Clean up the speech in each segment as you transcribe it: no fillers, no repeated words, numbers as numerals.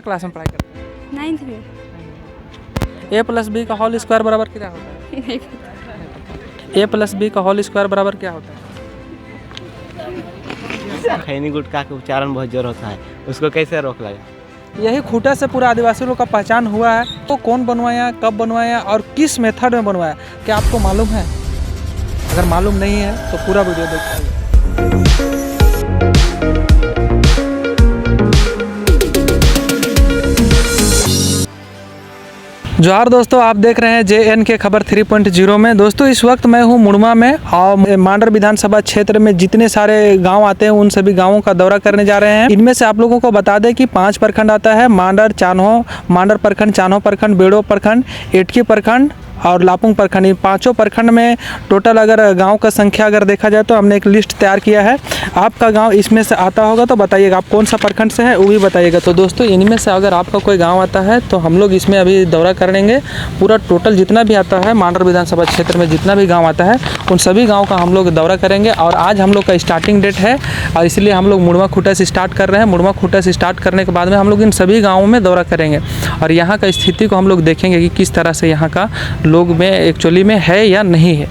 Class में पढ़ाई करते हैं? 9th में। a प्लस बी का होल स्क्वायर बराबर क्या होता है? नहीं पता। a प्लस बी का होल स्क्वायर बराबर क्या होता है? खैनी गुटखा का उच्चारण बहुत जोर होता है, उसको कैसे रोक लगा? यही खूंटा से पूरा आदिवासी लोग का पहचान हुआ है। तो कौन बनवाया, कब बनवाया और किस मेथड में बनवाया, क्या आपको मालूम है? अगर मालूम नहीं है तो पूरा वीडियो देखिए। जोहार दोस्तों, आप देख रहे हैं JNK खबर 3.0 में। दोस्तों इस वक्त मैं हूं मुड़मा में और मांडर विधानसभा क्षेत्र में जितने सारे गांव आते हैं उन सभी गांवों का दौरा करने जा रहे हैं। इनमें से आप लोगों को बता दें कि 5 प्रखंड आता है: मांडर प्रखंड, चान्हो प्रखंड, बेड़ो प्रखंड, एटकी प्रखंड और लापुंग प्रखंड। इन 5 प्रखंड में टोटल अगर गांव का संख्या अगर देखा जाए तो हमने एक लिस्ट तैयार किया है। आपका गांव इसमें से आता होगा तो बताइएगा आप कौन सा प्रखंड से है, वो भी बताइएगा। तो दोस्तों इनमें से अगर आपका कोई गांव आता है तो हम लोग इसमें अभी दौरा करेंगे। पूरा टोटल जितना भी आता है मांडर विधानसभा क्षेत्र में जितना भी गाँव आता है उन सभी गाँव का हम लोग दौरा करेंगे। और आज हम लोग का स्टार्टिंग डेट है और इसलिए हम लोग मुड़मा खूंटा से स्टार्ट कर रहे हैं। मुड़मा खूंटा से स्टार्ट करने के बाद में हम लोग इन सभी गाँवों में दौरा करेंगे और यहाँ का स्थिति को हम लोग देखेंगे कि किस तरह से यहाँ का लोग में एक्चुअली में है या नहीं है।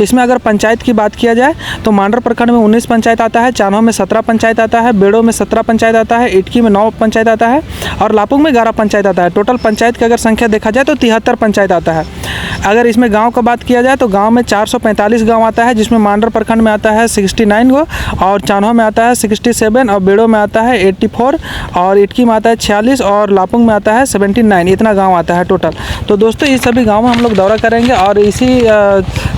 इसमें अगर पंचायत की बात किया जाए तो मांडर प्रखंड में 19 पंचायत आता है, चान्हो में 17 पंचायत आता है, बेड़ो में 17 पंचायत आता है, इटकी में 9 पंचायत आता है और लापुंग में 11 पंचायत आता है। टोटल पंचायत की अगर संख्या देखा जाए तो 73 पंचायत आता है। अगर इसमें गांव का बात किया जाए तो गांव में 445 गांव आता है, जिसमें मांडर प्रखंड में आता है 69 गो और चान्हो में आता है 67 और बेड़ो में आता है 84 और इटकी में आता है 46 और लापुंग में आता है 79। इतना गाँव आता है टोटल। तो दोस्तों इस सभी गाँव में हम लोग दौरा करेंगे और इसी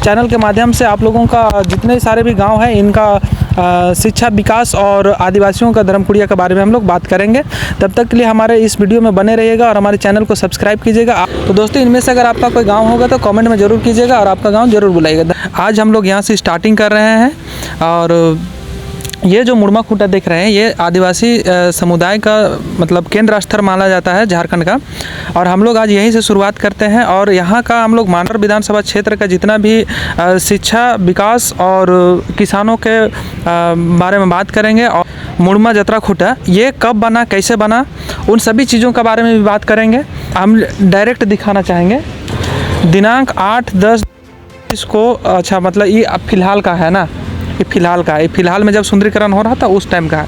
चैनल के माध्यम से आप लोगों का जितने सारे भी गांव हैं इनका शिक्षा, विकास और आदिवासियों का धर्मपुरिया के बारे में हम लोग बात करेंगे। तब तक के लिए हमारे इस वीडियो में बने रहिएगा और हमारे चैनल को सब्सक्राइब कीजिएगा। तो दोस्तों इनमें से अगर आपका कोई गांव होगा तो कमेंट में ज़रूर कीजिएगा और आपका गांव ज़रूर बुलाइएगा। आज हम लोग यहाँ से स्टार्टिंग कर रहे हैं और ये जो मुड़मा खूंटा देख रहे हैं ये आदिवासी समुदाय का मतलब केंद्र स्थल माना जाता है झारखंड का। और हम लोग आज यहीं से शुरुआत करते हैं और यहाँ का हम लोग मांडर विधानसभा क्षेत्र का जितना भी शिक्षा, विकास और किसानों के बारे में बात करेंगे। और मुड़मा जतरा खूंटा ये कब बना, कैसे बना, उन सभी चीज़ों के बारे में भी बात करेंगे। हम डायरेक्ट दिखाना चाहेंगे दिनांक 8-10 इसको। अच्छा मतलब ये अब फिलहाल का है ना, ये फिलहाल में जब सुंदरीकरण हो रहा था उस टाइम का है।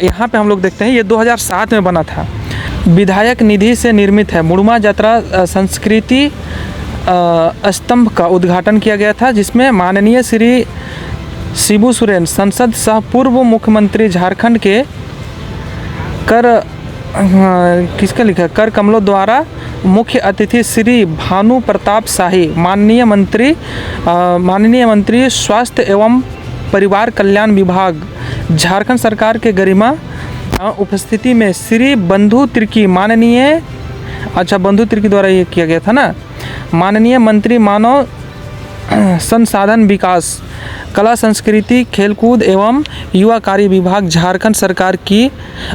यहाँ पे हम लोग देखते हैं ये 2007 में बना था। विधायक निधि से निर्मित है। मुड़मा जतरा संस्कृति स्तंभ का उद्घाटन किया गया था, जिसमें माननीय श्री शिबू सोरेन संसद सह पूर्व मुख्यमंत्री झारखंड के कर कमलों द्वारा मुख्य अतिथि श्री भानु प्रताप शाही, माननीय मंत्री स्वास्थ्य एवं परिवार कल्याण विभाग झारखंड सरकार के गरिमा उपस्थिति में श्री बंधु तिर्की बंधु तिर्की द्वारा ये किया गया था ना, माननीय मंत्री मानव संसाधन विकास, कला संस्कृति, खेलकूद एवं युवा कार्य विभाग झारखंड सरकार की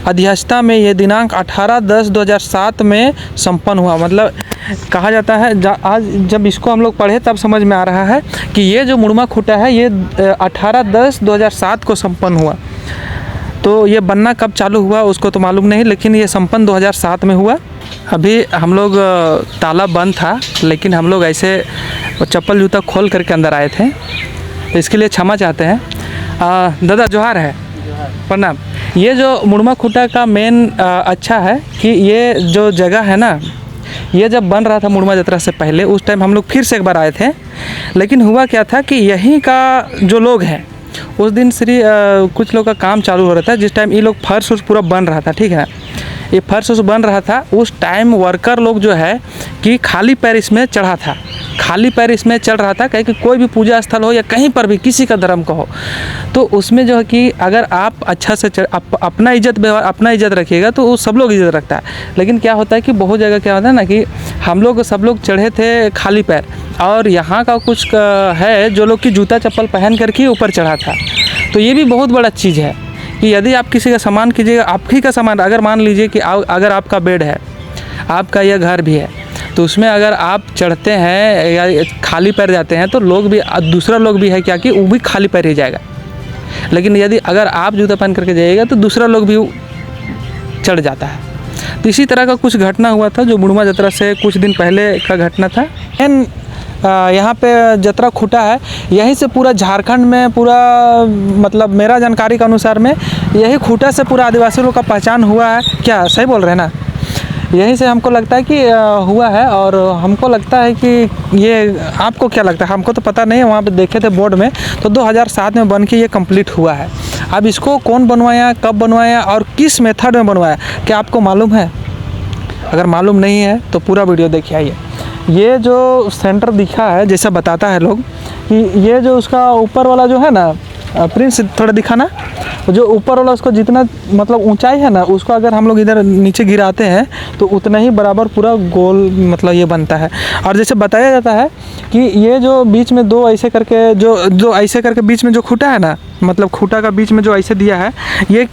अध्यक्षता में ये दिनांक 18-10-2007 में संपन्न हुआ। मतलब कहा जाता है आज जब इसको हम लोग पढ़े तब समझ में आ रहा है कि ये जो मुड़मा खूंटा है ये 18-10-2007 को संपन्न हुआ। तो ये बनना कब चालू हुआ उसको तो मालूम नहीं, लेकिन ये संपन्न 2007 में हुआ। अभी हम लोग ताला बंद था लेकिन हम लोग ऐसे चप्पल जूता खोल करके अंदर आए थे, तो इसके लिए क्षमा चाहते हैं। दादा जोहार है, प्रणाम। ये जो मुड़मा खूंटा का मेन अच्छा है कि ये जो जगह है ना, ये जब बन रहा था मुड़मा जतरा से पहले उस टाइम हम लोग फिर से एक बार आए थे। लेकिन हुआ क्या था कि यहीं का जो लोग हैं उस दिन कुछ लोग का काम चालू हो रहा था, जिस टाइम ये लोग फर्श पूरा बन रहा था, ठीक है, ये फर्श बन रहा था। उस टाइम वर्कर लोग जो है कि खाली पैर इसमें चढ़ रहा था, कहीं कि कोई भी पूजा स्थल हो या कहीं पर भी किसी का धर्म का हो तो उसमें जो है कि अगर आप अच्छा से अपना इज्जत रखिएगा तो वो सब लोग इज्जत रखता है। लेकिन क्या होता है कि बहुत जगह क्या होता है ना कि सब लोग चढ़े थे खाली पैर और यहाँ का कुछ है जो लोग की जूता चप्पल पहन करके ऊपर चढ़ा था। तो ये भी बहुत बड़ा चीज़ है कि यदि आप किसी का सामान कीजिएगा, आप ही का सामान, अगर मान लीजिए कि अगर आपका बेड है, आपका यह घर भी है, तो उसमें अगर आप चढ़ते हैं या खाली पैर जाते हैं तो दूसरा लोग भी है क्या कि वो भी खाली पैर ही जाएगा। लेकिन यदि अगर आप जूता पहन करके जाइएगा तो दूसरा लोग भी चढ़ जाता है। तो इसी तरह का कुछ घटना हुआ था जो मुड़मा जतरा से कुछ दिन पहले का घटना था। यहाँ पे जतरा खूटा है, यहीं से पूरा झारखंड में पूरा मतलब मेरा जानकारी के अनुसार में यही खूटा से पूरा आदिवासी लोग का पहचान हुआ है। क्या सही बोल रहे हैं ना? यहीं से हमको लगता है कि हुआ है। और हमको लगता है कि ये, आपको क्या लगता है? हमको तो पता नहीं है, वहाँ पे देखे थे बोर्ड में तो 2007 में बन के ये कंप्लीट हुआ है। अब इसको कौन बनवाया, कब बनवाया और किस मेथड में बनवाया, क्या आपको मालूम है? अगर मालूम नहीं है तो पूरा वीडियो देखिए। आइए, ये जो सेंटर दिखा है, जैसा बताता है लोग कि ये जो उसका ऊपर वाला जो है ना, प्रिंस थोड़ा दिखाना, जो ऊपर वाला उसको जितना मतलब ऊंचाई है ना, उसको अगर हम लोग इधर नीचे गिराते हैं तो उतना ही बराबर पूरा गोल मतलब ये बनता है। और जैसे बताया जाता है कि ये जो बीच में दो ऐसे करके जो ऐसे करके बीच में जो खूटा है ना, मतलब खूटा का बीच में जो ऐसे दिया है, ये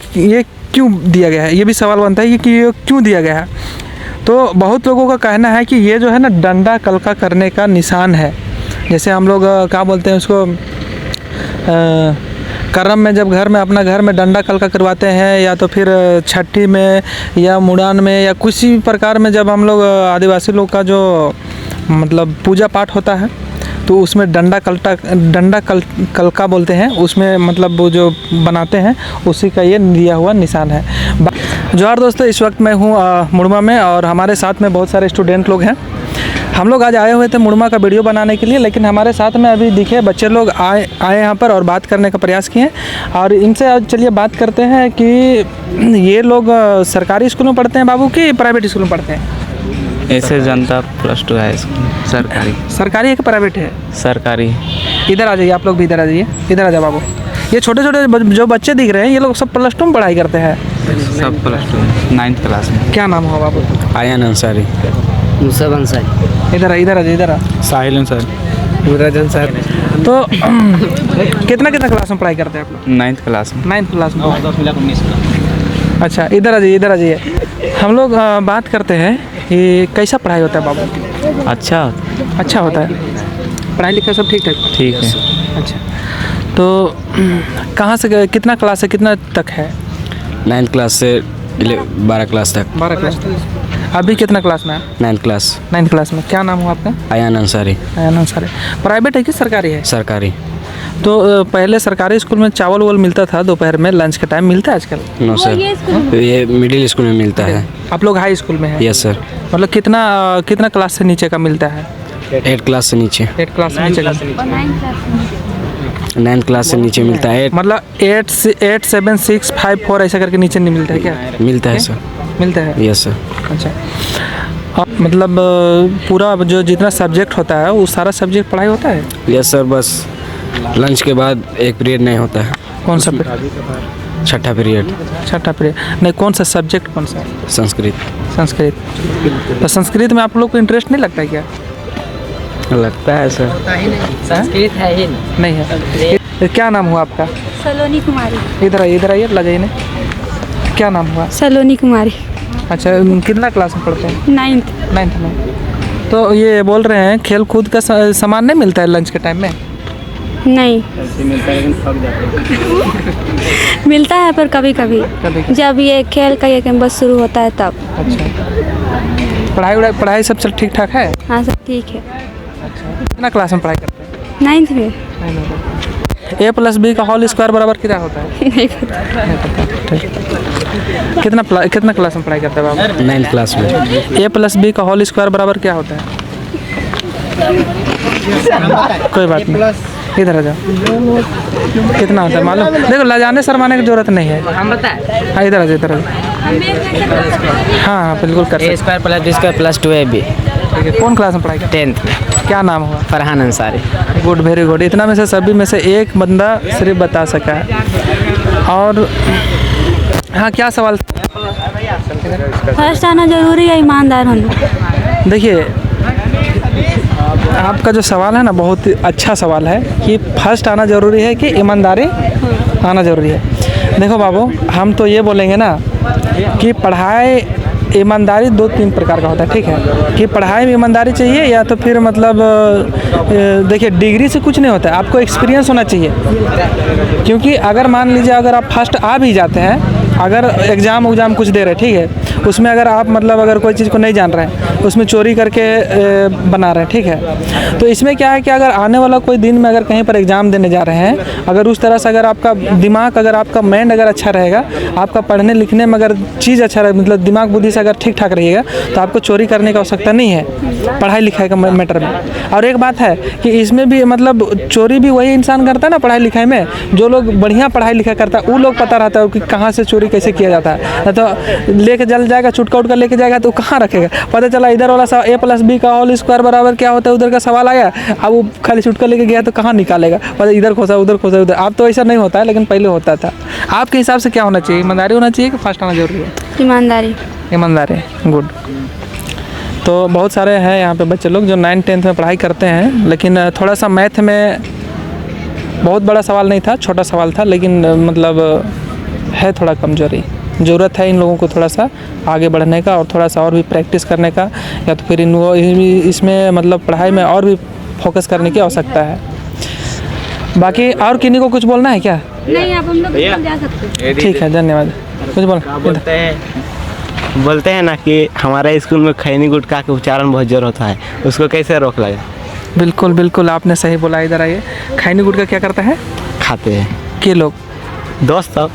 क्यों दिया गया है? ये भी सवाल बनता है कि ये क्यों दिया गया है। तो बहुत लोगों का कहना है कि ये जो है ना डंडा कलका करने का निशान है। जैसे हम लोग क्या बोलते हैं उसको, करम में जब घर में अपना घर में डंडा कलका करवाते हैं, या तो फिर छठी में या मुड़ान में या किसी प्रकार में जब हम लोग आदिवासी लोग का जो मतलब पूजा पाठ होता है तो उसमें डंडा कलका बोलते हैं, उसमें मतलब वो जो बनाते हैं उसी का ये दिया हुआ निशान है। जोहार दोस्तों, इस वक्त मैं हूँ मुड़मा में और हमारे साथ में बहुत सारे स्टूडेंट लोग हैं। हम लोग आज आए हुए थे मुड़मा का वीडियो बनाने के लिए, लेकिन हमारे साथ में अभी दिखे बच्चे लोग आए यहाँ पर और बात करने का प्रयास किए। और इनसे आज चलिए बात करते हैं कि ये लोग सरकारी स्कूल में पढ़ते हैं बाबू कि प्राइवेट स्कूल में पढ़ते हैं? ऐसे जनता +2 हाई स्कूल। सरकारी है कि प्राइवेट है? सरकारी। इधर आ जाइए, आप लोग भी इधर आ जाइए, इधर आ जाओ बाबू। ये छोटे छोटे जो बच्चे दिख रहे हैं, ये लोग सब +2 में पढ़ाई करते हैं? सब +2 9th क्लास में। क्या नाम हो बाबू? आयन अंसारी। मुसब अंसारी। इधर आ जाइए, इधर आ। साहिल अंसारी। सूरज अंसारी। तो कितना क्लास में पढ़ाई करते हैं आप लोग? 9th क्लास में। 9th क्लास में। अच्छा, इधर आ जाइए। हम लोग बात करते हैं कि कैसा पढ़ाई होता है बाबू? अच्छा होता है। पढ़ाई लिखाई सब ठीक ठाक? ठीक है। अच्छा, तो कहाँ से कितना क्लास से कितना तक है? 9th क्लास से 12 क्लास तक। 12 क्लास तक। अभी कितना क्लास में है? 9th class. 9th क्लास में। क्या नाम हुआ आपका? Ion Ansari. Ion Ansari. Private है कि सरकारी है? सरकारी। तो पहले सरकारी स्कूल में चावल वावल मिलता था दोपहर में, लंच के टाइम मिलता है आजकल? नो सर, ये मिडिल स्कूल में मिलता है। आप लोग हाई स्कूल में हैं? Yes sir. मतलब कितना क्लास से नीचे का मिलता है? 8 क्लास से नीचे। 8 क्लास से नीचे का? 9th क्लास से नीचे मिलता है। मतलब 8 7 6 5 4 ऐसा करके नीचे नहीं मिलता है क्या? मिलता है सर। मिलता है? Yes sir. अच्छा, और मतलब पूरा जो जितना सब्जेक्ट होता है वो सारा सब्जेक्ट पढ़ाई होता है? यस सर, बस लंच के बाद एक पीरियड नहीं होता है। कौन सा पीरियड? छठा पीरियड। छठा पीरियड नहीं, कौन सा सब्जेक्ट कौन सा? संस्कृत। तो संस्कृत में आप लोग को इंटरेस्ट नहीं लगता है क्या? लगता है सर। संस्कृत है ही नहीं है। क्या नाम हुआ आपका? सलोनी कुमारी। इधर आइए लजाइए ने। क्या नाम हुआ? सलोनी कुमारी। अच्छा, कितना क्लास में पढ़ते हैं? 9th। में। तो ये बोल रहे हैं खेल कूद का सामान नहीं मिलता है लंच के टाइम में? नहीं मिलता है, पर कभी कभी जब ये खेल का ये कैंपस शुरू होता है तब। अच्छा, पढ़ाई सब चल ठीक ठाक है? हाँ, सब ठीक है। अच्छा, कितना क्लास में पढ़ाई करते हैं? 9th में। A+B का होल स्क्वायर बराबर कितना होता है? नहीं पता। ठीक। कितना क्लास में पढ़ाई करते हैं बाबू? 9th क्लास में। A+B का होल स्क्वायर बराबर क्या होता है? कोई बात नहीं, इधर आ जाओ। कितना होता है मालूम? देखो, लाजाने शर्माने की जरूरत नहीं है। हम बताएं। हाँ, इधर आ जाओ। हाँ, बिल्कुल कर सकते। A² + B² + 2AB। ठीक है। कौन क्लास में पढ़ाई करते 10th में। हैं? क्या नाम हुआ? Farhan Ansari. Good, very good. इतना में से सभी में से एक बंदा सिर्फ बता सका है। और हाँ, क्या सवाल? फर्स्ट आना जरूरी है, ईमानदार होना। देखिए, आपका जो सवाल है ना बहुत अच्छा सवाल है कि फर्स्ट आना ज़रूरी है कि ईमानदारी आना ज़रूरी है। देखो बाबू, हम तो ये बोलेंगे ना कि पढ़ाई ईमानदारी 2-3 प्रकार का होता है, ठीक है? कि पढ़ाई में ईमानदारी चाहिए, या तो फिर मतलब देखिए डिग्री से कुछ नहीं होता है, आपको एक्सपीरियंस होना चाहिए। क्योंकि अगर मान लीजिए अगर आप फर्स्ट आ भी जाते हैं अगर एग्ज़ाम उग्जाम कुछ दे रहे हैं, ठीक है, उसमें अगर आप मतलब अगर कोई चीज़ को नहीं जान रहे हैं, उसमें चोरी करके बना रहे हैं, ठीक है, तो इसमें क्या है कि अगर आने वाला कोई दिन में अगर कहीं पर एग्ज़ाम देने जा रहे हैं, अगर उस तरह से अगर आपका दिमाग, अगर आपका माइंड अगर अच्छा रहेगा, आपका पढ़ने लिखने में अगर चीज़ अच्छा रहे, मतलब दिमाग बुद्धि से अगर ठीक ठाक रहिएगा, तो आपको चोरी करने की आवश्यकता नहीं है पढ़ाई लिखाई का मैटर में। और एक बात है कि इसमें भी मतलब चोरी भी वही इंसान करता है ना पढ़ाई लिखाई में, जो लोग बढ़िया पढ़ाई लिखाई करता है, वो लोग पता रहता है कि कहाँ से चोरी कैसे किया जाता है। ना तो लेके जल जाएगा, चुटका उटका लेके जाएगा तो कहाँ रखेगा, पता चला इधर वाला a+b का होल स्क्वायर बराबर क्या होता है उधर का सवाल आया, अब वो खाली चुटका लेके गया तो कहाँ निकालेगा, पता इधर खोसा उधर खोसा उधर। अब तो ऐसा नहीं होता है, लेकिन पहले होता था। आपके हिसाब से क्या होना चाहिए, ईमानदारी होना चाहिए कि फास्ट आना जरूरी है? ईमानदारी। ईमानदारी, गुड। तो बहुत सारे हैं यहाँ पे बच्चे लोग जो 9th-10th में पढ़ाई करते हैं, लेकिन थोड़ा सा मैथ में बहुत बड़ा सवाल नहीं था, छोटा सवाल था, लेकिन मतलब है थोड़ा कमजोरी। ज़रूरत है इन लोगों को थोड़ा सा आगे बढ़ने का और थोड़ा सा और भी प्रैक्टिस करने का, या तो फिर इसमें मतलब पढ़ाई में और भी फोकस करने की आवश्यकता है। बाकी और किन्हीं को कुछ बोलना है क्या? नहीं, आप हम लोग जा सकते हैं। ठीक है, धन्यवाद। कुछ बोलते हैं ना कि हमारे स्कूल में खैनी गुटखा के उच्चारण बहुत जोर होता है, उसको कैसे रोक लगे? बिल्कुल बिल्कुल, आपने सही बोला। इधर आइए। खैनी गुटखा क्या करता है? खाते हैं के लोग? दोस्त सब,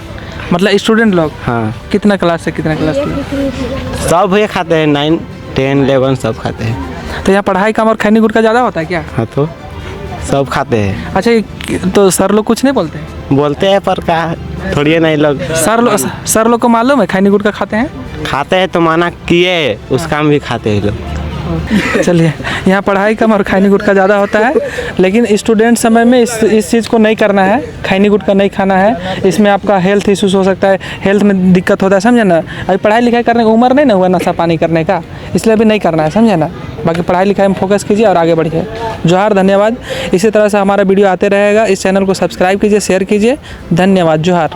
मतलब स्टूडेंट लोग? हाँ। कितना क्लास से कितना क्लास तक? सब ये खाते हैं, 9, 10, 11 सब खाते हैं। तो यहाँ पढ़ाई कम और खैनी गुटखा ज़्यादा होता है क्या? हाँ, तो सब खाते हैं। अच्छा, तो सर लोग कुछ नहीं बोलते हैं? बोलते हैं पर का थोड़ी नहीं लोग। सर लोग को मालूम है खैनी गुटखा खाते हैं? खाते हैं तो माना किए, उस काम भी खाते हैं लोग। चलिए, यहाँ पढ़ाई कम और खैनी गुटखा ज़्यादा होता है, लेकिन स्टूडेंट समय में इस चीज़ को नहीं करना है, खैनी गुटखा नहीं खाना है। इसमें आपका हेल्थ इश्यूज हो सकता है, हेल्थ में दिक्कत होता है, समझे ना। अभी पढ़ाई लिखाई करने की उम्र नहीं ना हुआ नशा पानी करने का, इसलिए अभी नहीं करना है, समझे ना। बाकी पढ़ाई लिखाई में फोकस कीजिए और आगे बढ़िए। जोहार, धन्यवाद। इसी तरह से हमारा वीडियो आते रहेगा। इस चैनल को सब्सक्राइब कीजिए, शेयर कीजिए। धन्यवाद, जोहार।